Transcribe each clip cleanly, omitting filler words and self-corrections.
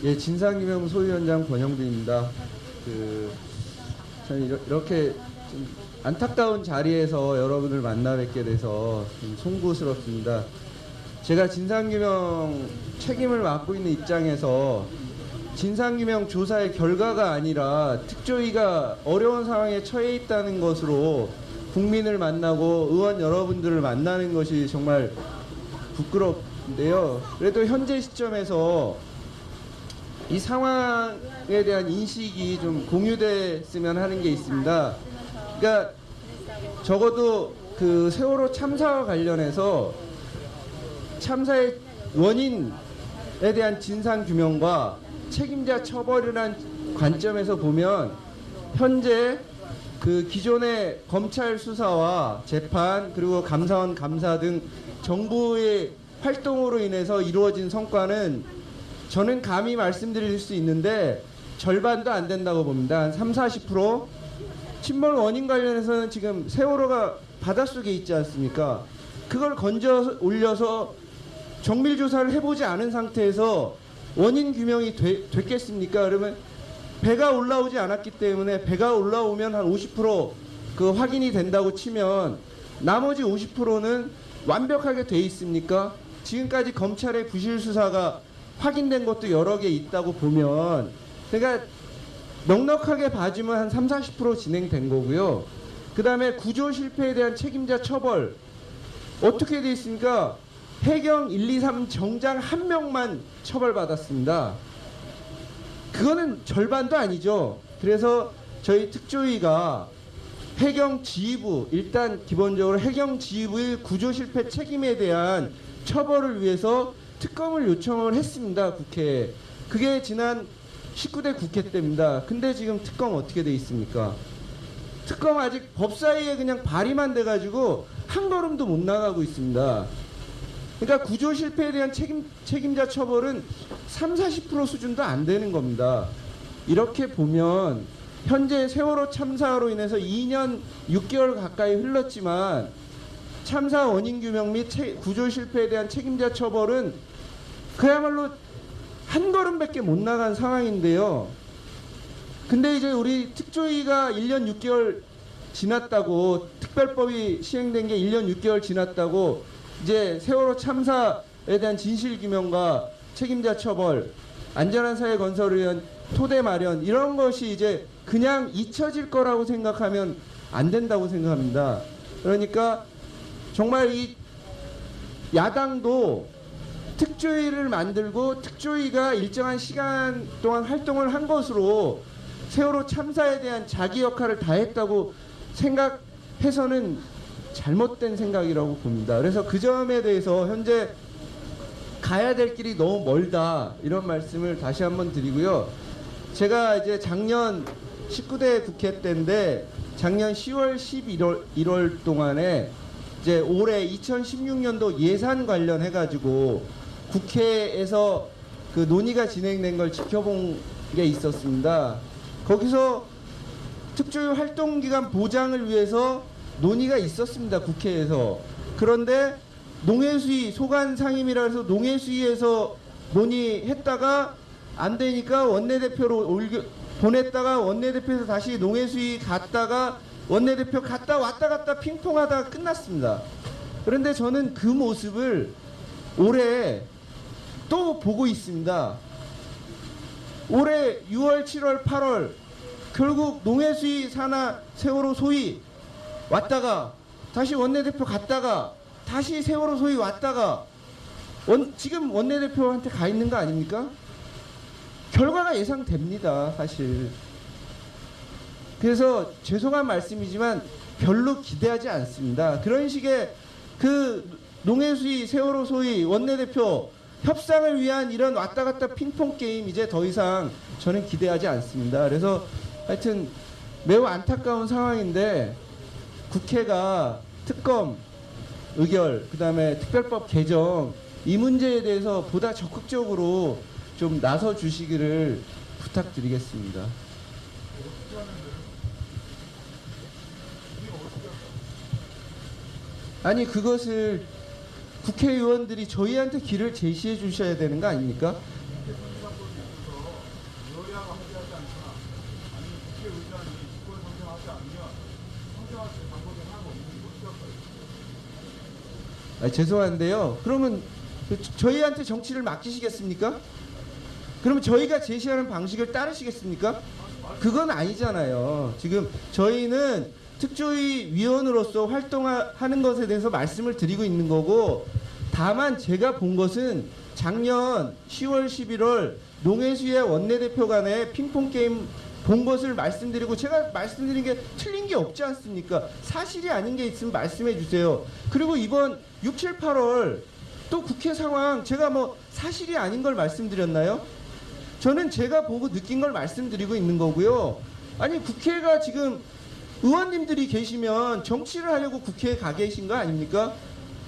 예, 진상규명 소위원장 권영빈입니다. 저는 이렇게 좀 안타까운 자리에서 여러분을 만나 뵙게 돼서 좀 송구스럽습니다. 제가 진상규명 책임을 맡고 있는 입장에서 진상규명 조사의 결과가 아니라 특조위가 어려운 상황에 처해 있다는 것으로 국민을 만나고 의원 여러분들을 만나는 것이 정말 부끄럽는데요. 그래도 현재 시점에서 이 상황에 대한 인식이 좀 공유됐으면 하는 게 있습니다. 그러니까 적어도 그 세월호 참사와 관련해서 참사의 원인에 대한 진상 규명과 책임자 처벌이라는 관점에서 보면 현재 그 기존의 검찰 수사와 재판 그리고 감사원 감사 등 정부의 활동으로 인해서 이루어진 성과는 저는 감히 말씀드릴 수 있는데 절반도 안 된다고 봅니다. 한 30-40%. 침몰 원인 관련해서는 지금 세월호가 바닷속에 있지 않습니까? 그걸 건져 올려서 정밀조사를 해보지 않은 상태에서 원인 규명이 됐겠습니까? 그러면 배가 올라오지 않았기 때문에 배가 올라오면 한 50% 확인이 된다고 치면 나머지 50%는 완벽하게 돼 있습니까? 지금까지 검찰의 부실 수사가 확인된 것도 여러 개 있다고 보면, 그러니까 넉넉하게 봐주면 한 30-40% 진행된 거고요. 그 다음에 구조 실패에 대한 책임자 처벌 어떻게 돼 있습니까? 해경 1, 2, 3 정장 1명만 처벌받았습니다. 그거는 절반도 아니죠. 그래서 저희 특조위가 해경 지휘부, 일단 기본적으로 해경 지휘부의 구조 실패 책임에 대한 처벌을 위해서 특검을 요청을 했습니다. 국회에. 그게 지난 19대 국회 때입니다. 근데 지금 특검 어떻게 돼 있습니까? 특검 아직 법사위에 그냥 발의만 돼가지고 한 걸음도 못 나가고 있습니다. 그러니까 구조 실패에 대한 책임자 처벌은 30-40% 수준도 안 되는 겁니다. 이렇게 보면 현재 세월호 참사로 인해서 2년 6개월 가까이 흘렀지만 참사 원인 규명 및 구조 실패에 대한 책임자 처벌은 그야말로 한 걸음밖에 못 나간 상황인데요. 근데 이제 우리 특조위가 1년 6개월 지났다고, 특별법이 시행된 게 1년 6개월 지났다고 이제 세월호 참사에 대한 진실 규명과 책임자 처벌, 안전한 사회 건설을 위한 토대 마련, 이런 것이 이제 그냥 잊혀질 거라고 생각하면 안 된다고 생각합니다. 그러니까 정말 이 야당도 특조위를 만들고 특조위가 일정한 시간 동안 활동을 한 것으로 세월호 참사에 대한 자기 역할을 다했다고 생각해서는 잘못된 생각이라고 봅니다. 그래서 그 점에 대해서 현재 가야 될 길이 너무 멀다, 이런 말씀을 다시 한번 드리고요. 제가 이제 작년 19대 국회 때인데 작년 10월, 11월, 1월 동안에 이제 올해 2016년도 예산 관련해가지고 국회에서 그 논의가 진행된 걸 지켜본 게 있었습니다. 거기서 특조위 활동기간 보장을 위해서 논의가 있었습니다. 국회에서. 그런데 농해수위 소관 상임이라 해서 농해수위에서 논의했다가 안 되니까 원내대표로 보냈다가 원내대표에서 다시 농해수위 갔다가 원내대표 갔다 왔다 핑퐁하다가 끝났습니다. 그런데 저는 그 모습을 올해 또 보고 있습니다. 올해 6월, 7월, 8월 결국 농해수위 산하 세월호 소위 왔다가 다시 원내대표 갔다가 다시 세월호 소위 왔다가 지금 원내대표한테 가 있는 거 아닙니까? 결과가 예상됩니다, 사실. 그래서 죄송한 말씀이지만 별로 기대하지 않습니다. 그런 식의 그 농해수위 세월호 소위 원내대표 협상을 위한 이런 왔다 갔다 핑퐁 게임 이제 더 이상 저는 기대하지 않습니다. 그래서 하여튼 매우 안타까운 상황인데 국회가 특검 의결, 그 다음에 특별법 개정, 이 문제에 대해서 보다 적극적으로 좀 나서 주시기를 부탁드리겠습니다. 아니, 그것을 국회의원들이 저희한테 길을 제시해 주셔야 되는 거 아닙니까? 죄송한데요. 그러면 저희한테 정치를 맡기시겠습니까? 그러면 저희가 제시하는 방식을 따르시겠습니까? 그건 아니잖아요. 지금 저희는 특조위 위원으로서 활동하는 것에 대해서 말씀을 드리고 있는 거고, 다만 제가 본 것은 작년 10월 11월 농해수의 원내대표 간의 핑퐁 게임 본 것을 말씀드리고, 제가 말씀드린 게 틀린 게 없지 않습니까? 사실이 아닌 게 있으면 말씀해 주세요. 그리고 이번 6, 7, 8월 또 국회 상황 제가 뭐 사실이 아닌 걸 말씀드렸나요? 저는 제가 보고 느낀 걸 말씀드리고 있는 거고요. 아니, 국회가 지금 의원님들이 계시면 정치를 하려고 국회에 가 계신 거 아닙니까?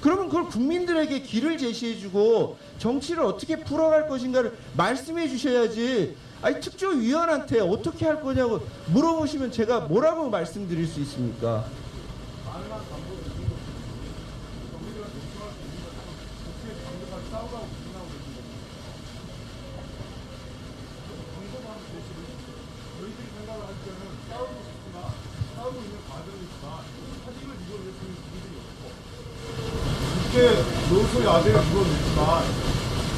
그러면 그걸 국민들에게 길을 제시해주고 정치를 어떻게 풀어갈 것인가를 말씀해 주셔야지. 아니, 특조위원한테 어떻게 할 거냐고 물어보시면 제가 뭐라고 말씀드릴 수 있습니까? 노소의 아재가 이루어졌지만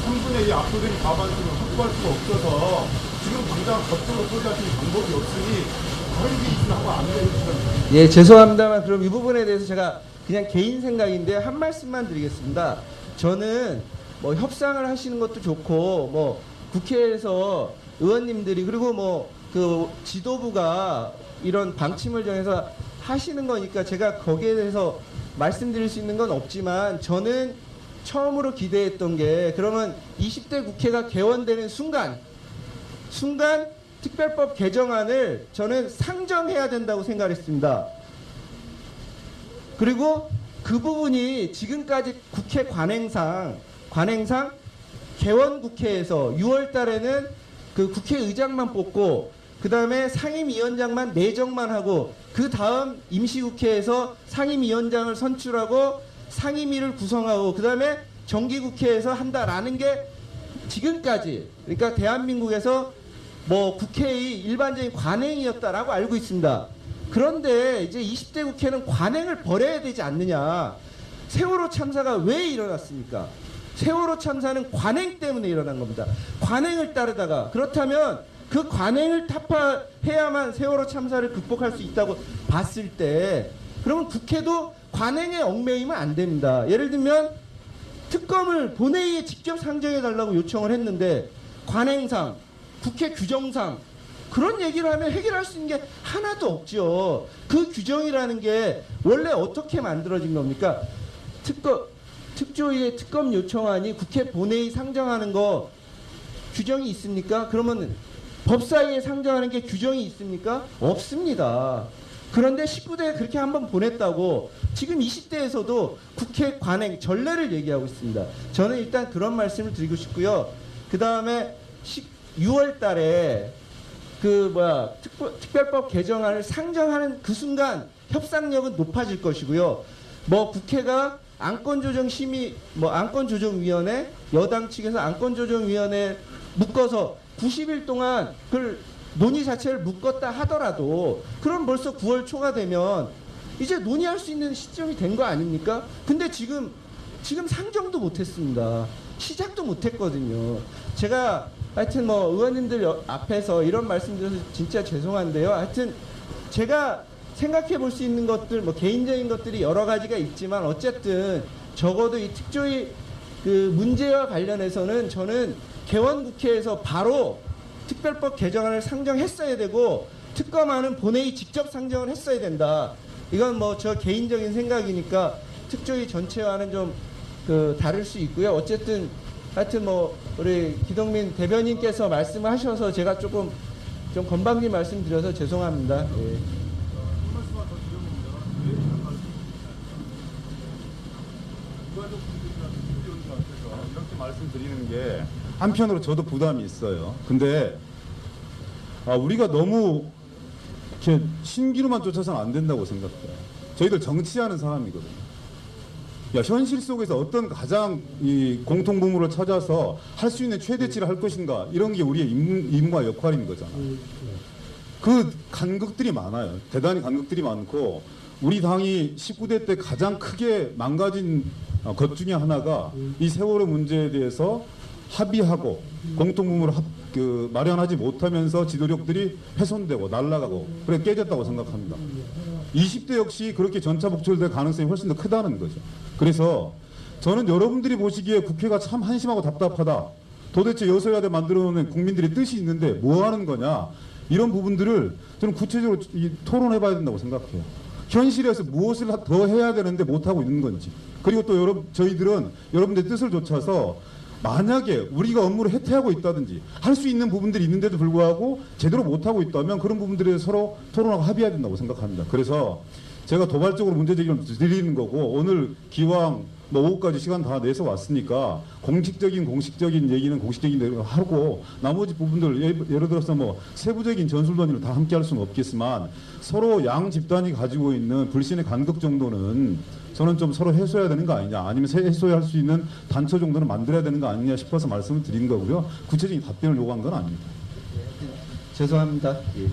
3분의 2 압도적인 과반수를 확보할 수가 없어서 지금 당장 겉으로 소리하시는 방법이 없으니 다른 게 있으면 하고 안 돼요. 예, 죄송합니다만 그럼 이 부분에 대해서 제가 그냥 개인 생각인데 한 말씀만 드리겠습니다. 저는 뭐 협상을 하시는 것도 좋고, 뭐 국회에서 의원님들이 그리고 뭐 그 지도부가 이런 방침을 정해서 하시는 거니까 제가 거기에 대해서 말씀드릴 수 있는 건 없지만, 저는 처음으로 기대했던 게, 그러면 20대 국회가 개원되는 순간 특별법 개정안을 저는 상정해야 된다고 생각했습니다. 그리고 그 부분이 지금까지 국회 관행상 개원 국회에서 6월 달에는 그 국회의장만 뽑고, 그 다음에 상임위원장만 내정만 하고, 그 다음 임시국회에서 상임위원장을 선출하고 상임위를 구성하고, 그 다음에 정기국회에서 한다라는 게 지금까지, 그러니까 대한민국에서 뭐 국회의 일반적인 관행이었다라고 알고 있습니다. 그런데 이제 20대 국회는 관행을 버려야 되지 않느냐. 세월호 참사가 왜 일어났습니까? 세월호 참사는 관행 때문에 일어난 겁니다. 관행을 따르다가, 그렇다면 그 관행을 타파해야만 세월호 참사를 극복할 수 있다고 봤을 때, 그러면 국회도 관행에 얽매이면 안 됩니다. 예를 들면 특검을 본회의에 직접 상정해 달라고 요청을 했는데, 관행상 국회 규정상 그런 얘기를 하면 해결할 수 있는 게 하나도 없죠. 그 규정이라는 게 원래 어떻게 만들어진 겁니까? 특조위의 특검 요청안이 국회 본회의 상정하는 거 규정이 있습니까? 그러면 법사위에 상정하는 게 규정이 있습니까? 없습니다. 그런데 19대에 그렇게 한번 보냈다고 지금 20대에서도 국회 관행 전례를 얘기하고 있습니다. 저는 일단 그런 말씀을 드리고 싶고요. 그 다음에 6월 달에 특별법 개정안을 상정하는 그 순간 협상력은 높아질 것이고요. 뭐 국회가 안건조정위원회, 여당 측에서 안건조정위원회 묶어서 90일 동안 그 논의 자체를 묶었다 하더라도, 그럼 벌써 9월 초가 되면 이제 논의할 수 있는 시점이 된 거 아닙니까? 근데 지금 상정도 못했습니다. 시작도 못했거든요. 제가 하여튼 뭐 의원님들 앞에서 이런 말씀드려서 진짜 죄송한데요. 하여튼 제가 생각해 볼 수 있는 것들, 뭐 개인적인 것들이 여러 가지가 있지만, 어쨌든 적어도 이 특조위 그 문제와 관련해서는 저는 개원국회에서 바로 특별법 개정안을 상정했어야 되고, 특검안은 본회의 직접 상정을 했어야 된다. 이건 뭐 저 개인적인 생각이니까 특조위 전체와는 좀 다를 수 있고요. 어쨌든 하여튼 뭐 우리 기동민 대변인께서 말씀하셔서 제가 조금 좀 건방진 말씀드려서 죄송합니다. 예. 이렇게 말씀드리는 게 한편으로 저도 부담이 있어요. 근데 우리가 너무 이렇게 신기루만 쫓아서는 안 된다고 생각해요. 저희들 정치하는 사람이거든요. 현실 속에서 어떤 가장 이 공통분모를 찾아서 할 수 있는 최대치를 할 것인가, 이런 게 우리의 임무와 역할인 거잖아요. 그 간극들이 많아요. 대단히 간극들이 많고, 우리 당이 19대 때 가장 크게 망가진 것 중에 하나가 이 세월호 문제에 대해서 합의하고 공통분모를 마련하지 못하면서 지도력들이 훼손되고 날아가고 그래 깨졌다고 생각합니다. 20대 역시 그렇게 전차 복철될 가능성이 훨씬 더 크다는 거죠. 그래서 저는 여러분들이 보시기에 국회가 참 한심하고 답답하다. 도대체 여서야대 만들어놓은 국민들의 뜻이 있는데 뭐 하는 거냐. 이런 부분들을 저는 구체적으로 토론해봐야 된다고 생각해요. 현실에서 무엇을 더 해야 되는데 못하고 있는 건지. 그리고 또 저희들은 여러분들의 뜻을 좇아서 만약에 우리가 업무를 해태하고 있다든지 할 수 있는 부분들이 있는데도 불구하고 제대로 못하고 있다면 그런 부분들에 대해서 서로 토론하고 합의해야 된다고 생각합니다. 그래서 제가 도발적으로 문제제기를 드리는 거고 오늘 기왕 오후까지 시간 다 내서 왔으니까 공식적인 얘기는 공식적인 대로 하고 나머지 부분들 예를 들어서 뭐 세부적인 전술론의를 다 함께 할 수는 없겠지만 서로 양 집단이 가지고 있는 불신의 간극 정도는 저는 좀 서로 해소해야 되는 거 아니냐 아니면 해소할 수 있는 단처 정도는 만들어야 되는 거 아니냐 싶어서 말씀을 드린 거고요. 구체적인 답변을 요구한 건 아닙니다. 죄송합니다. 예.